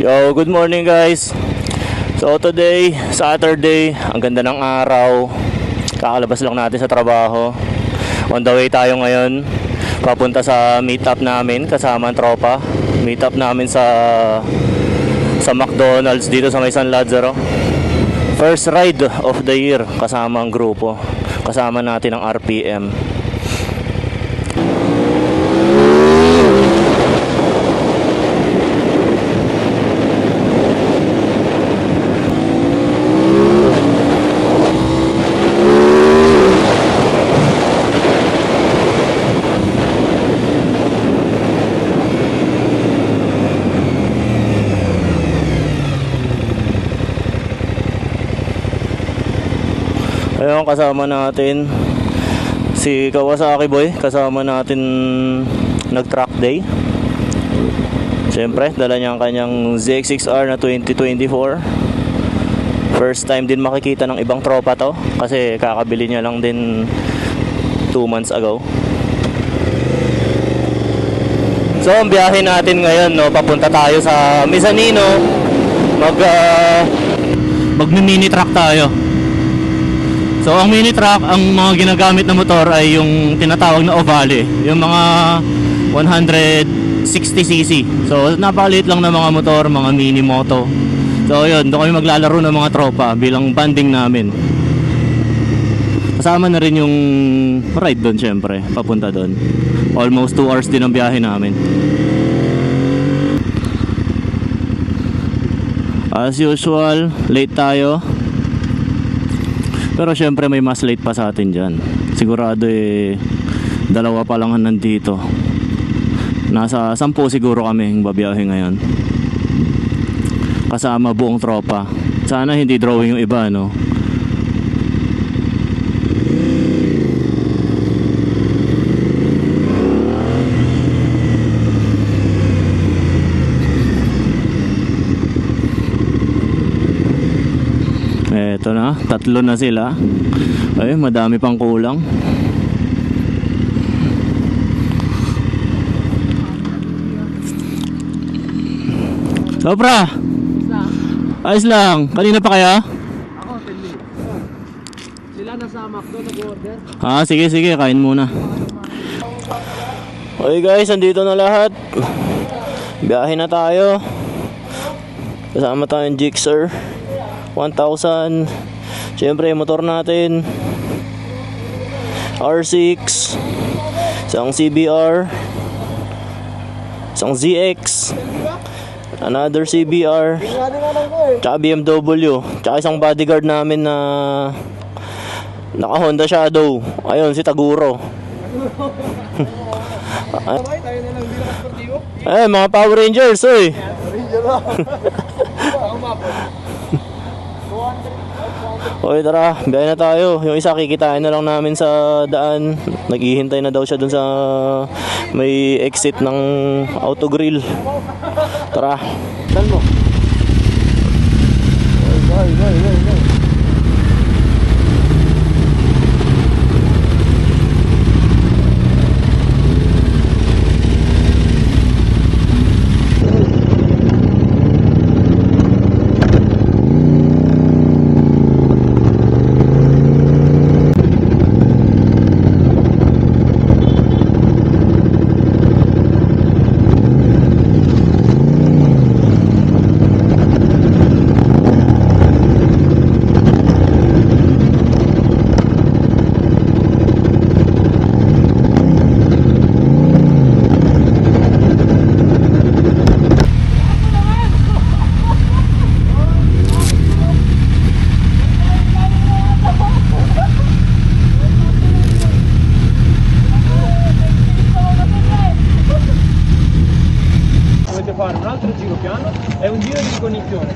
Yo, good morning guys. So today, Saturday, ang ganda ng araw. Kakalabas lang natin sa trabaho. On the way tayo ngayon papunta sa meetup namin kasama ang tropa. Meetup namin sa McDonald's dito sa may San Lazaro. First ride of the year kasama ang grupo. Kasama natin ang RPM. Ayun, kasama natin si Kawasaki Boy. Kasama natin nag-track day. Siyempre, dala niya ang kanyang ZX6R na 2024. First time din makikita ng ibang tropa to, kasi kakabili niya lang din 2 months ago. So, ang biyahe natin ngayon, no, papunta tayo sa Misanino. Mag-mini truck tayo. So ang mini truck, ang mga ginagamit na motor ay yung tinatawag na Ovale, yung mga 160cc. So napakaliit lang na mga motor, mga mini moto. So yun, doon kami maglalaro ng mga tropa bilang banding namin. Kasama na rin yung ride doon, syempre, papunta doon. Almost 2 hours din ang biyahe namin. As usual, late tayo. Pero syempre may mas late pa sa atin dyan. Sigurado dalawa pa lang nandito. Nasa 10 siguro kami babiyahe ngayon. Kasama buong tropa. Sana hindi drawing yung iba, no? Eto na, 3 na sila. Ay, madami pang kulang. Sobra. Ayos lang. Kanina pa kaya? Ako, 10 minutes. Sila nasa McDo nag-order. Sige, kain muna. Okay guys, andito na lahat. Biyahe na tayo. Kasama tayong Gixxer 1000. Siyempre yung motor natin R6, isang CBR, isang ZX, another CBR, tsaka BMW, tsaka isang bodyguard namin na naka Honda Shadow. Ayun, si Taguro. Mga Power Rangers, oy. Okay, tara, biyahe na tayo. Yung isa kikitain na lang namin sa daan. Naghihintay na daw siya dun sa may exit ng autogrill. Tara, dan mo. Go. Fare un altro giro piano, è un giro di ricognizione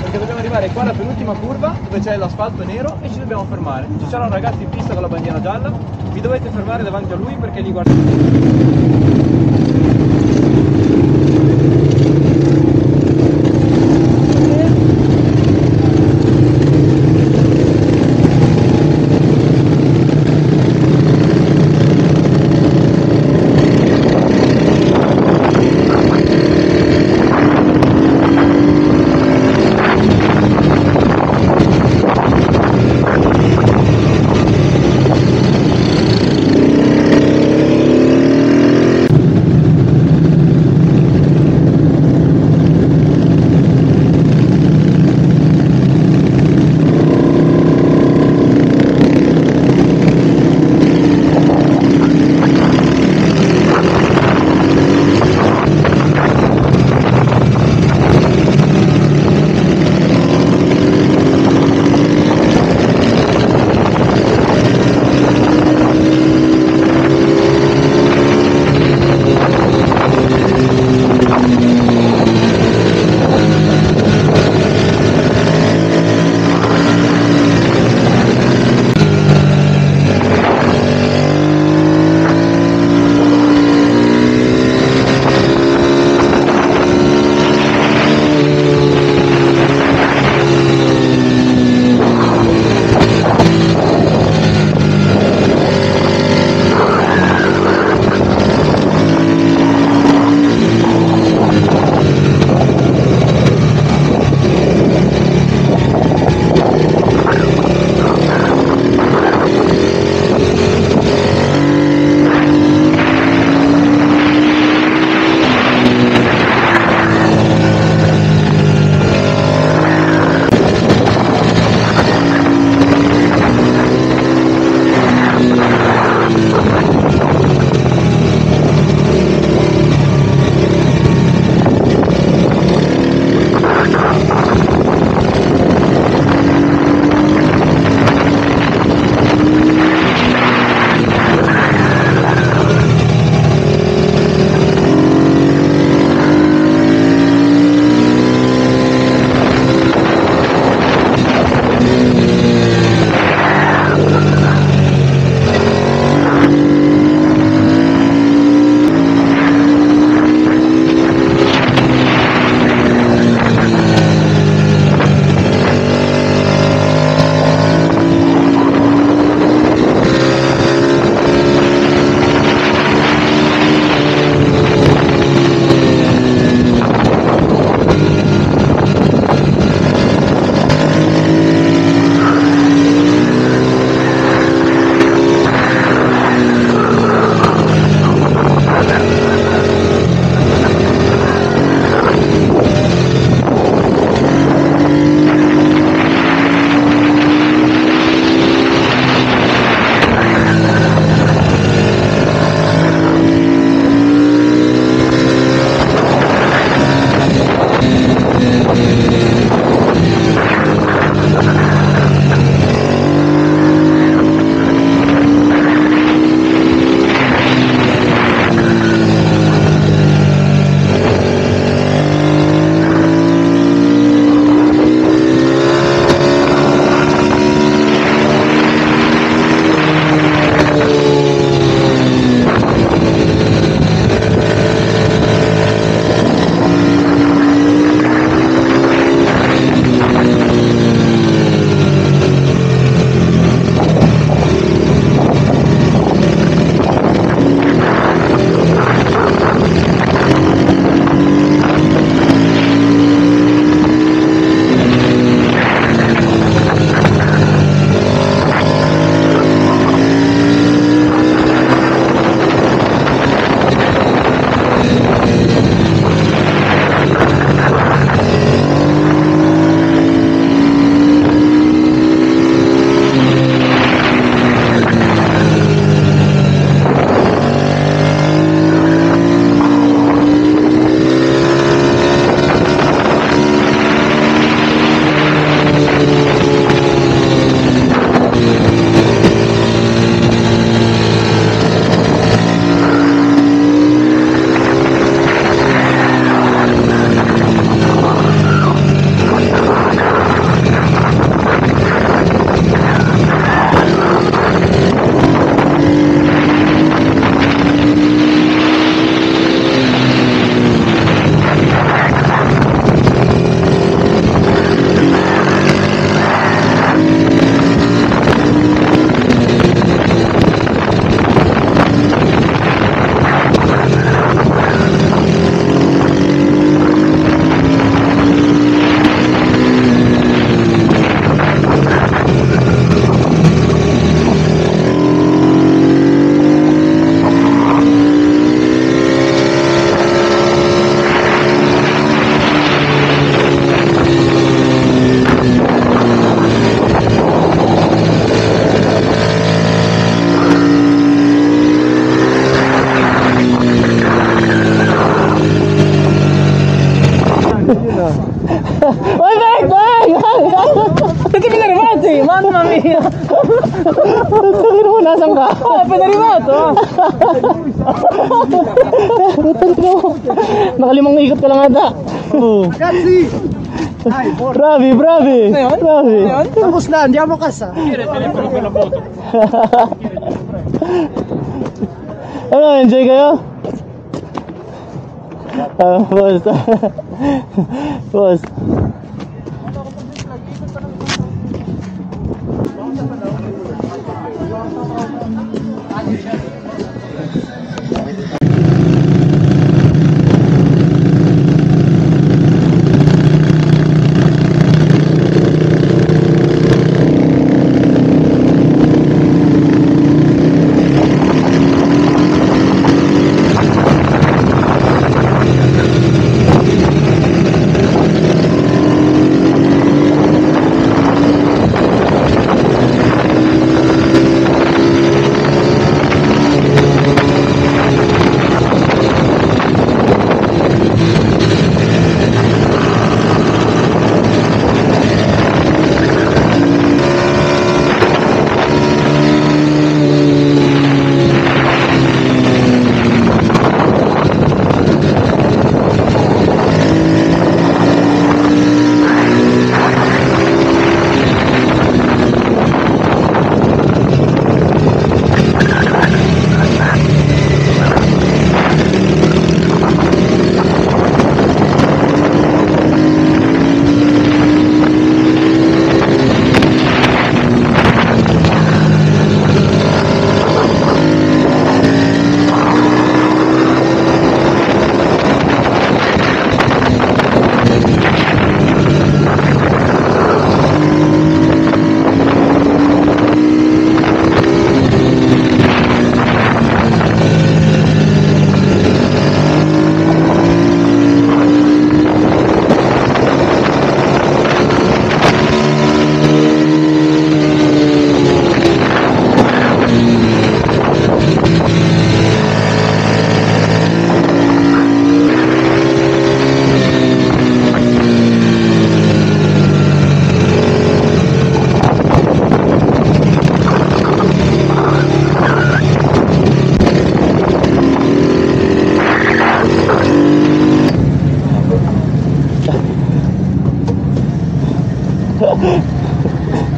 perché dobbiamo arrivare qua alla penultima curva dove c'è l'asfalto nero e ci dobbiamo fermare. Ci sarà un ragazzo in pista con la bandiera gialla, vi dovete fermare davanti a lui perché li guardate. Uy, Bek! Perché mi è arrivati? Mamma mia! Tangin mo, nasan ka? Oh, è appena arrivato! Nakalimang ikot ka lang ata. Ragazzi! Bravi. Tapos na, andiamo a casa. Tira il telefono per la foto. Ano, enjoy kayo? Boss. Boss.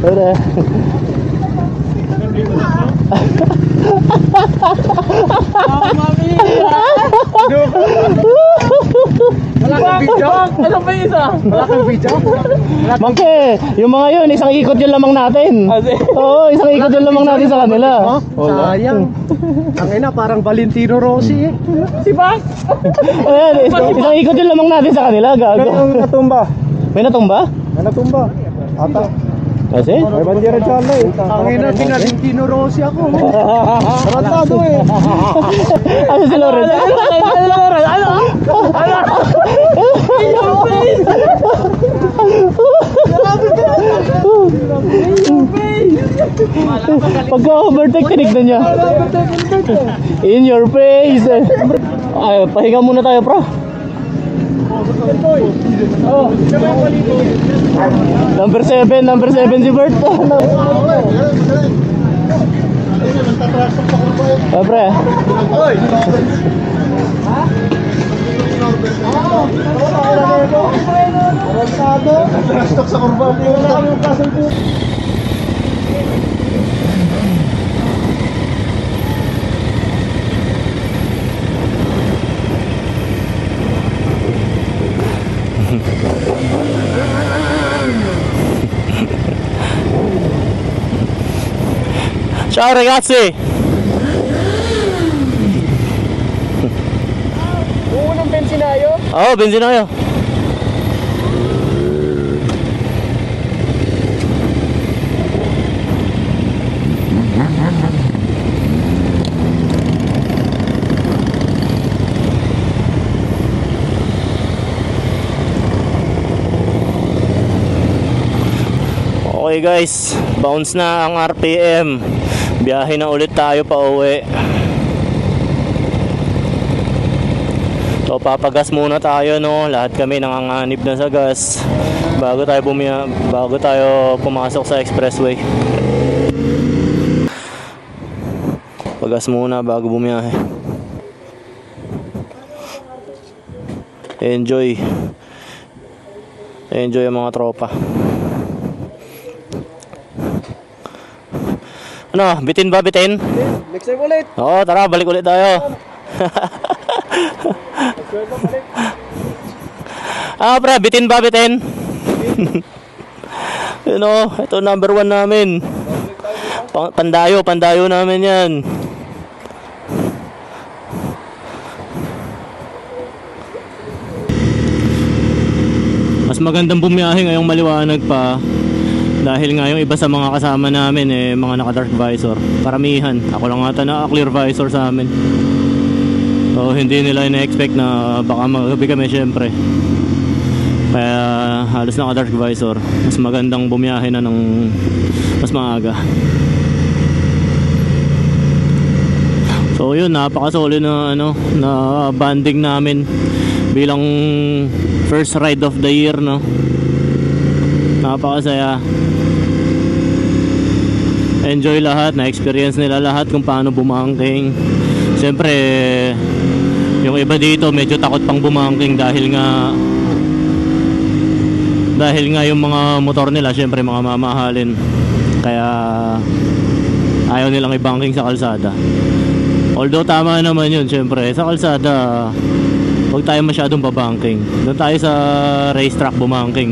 Udah. Mamma mia! Wala kang video? Ano pa yung isa? Wala kang video? Mangke, yung mga yun, isang ikot yun lamang natin. Oo, isang ikot yun lamang natin sa kanila. Sayang. Ang ina, parang Valentino Rossi eh. Si Bas? Ayan, isang ikot yun lamang natin sa kanila, gago. Ang natumba. May natumba? Ang natumba. Ata. Kasi? May bandera dyan eh. Ang ina, Valentino Rossi ako. Tarantado eh. Ano si Lawrence? Pagka-overtake, tinignan niya. In your face. Ay, pahinga muna tayo, bro. Number 7 si Bert. Pre. Stok sa kurba. Ciao ragazzi. Unang bensinayo? Oh, benzinayo. Okay guys, bounce na ang RPM. Biyahe na ulit tayo pa uwi. So papagas muna tayo, no. Lahat kami nanganganib na sa gas bago tayo pumasok sa expressway. Pagas muna bago bumiyahe. Enjoy ang mga tropa. Ano, bitin ba, bitin? Next time ulit. Oo, tara, balik ulit tayo. Pre, bitin ba, bitin? Yun o, ito number 1 namin. Pandayo namin yan. Mas magandang bumiyahe ngayong maliwanag pa. Dahil nga yung iba sa mga kasama namin mga naka-dark visor. Paramihan. Ako lang ata naka-clear visor sa amin. So hindi nila ina-expect na baka magabi kami syempre. Kaya halos naka-dark visor. Mas magandang bumiyahe na ng mas maaga. So yun, napakasoli na na banding namin bilang first ride of the year, no. Napakasaya. Enjoy lahat, na-experience nila lahat kung paano bumangking. Siyempre, yung iba dito medyo takot pang bumangking dahil nga yung mga motor nila siyempre mga mamahalin. Kaya ayaw nilang ibangking sa kalsada. Although tama naman yun, siyempre sa kalsada huwag tayo masyadong babangking. Doon tayo sa racetrack bumangking.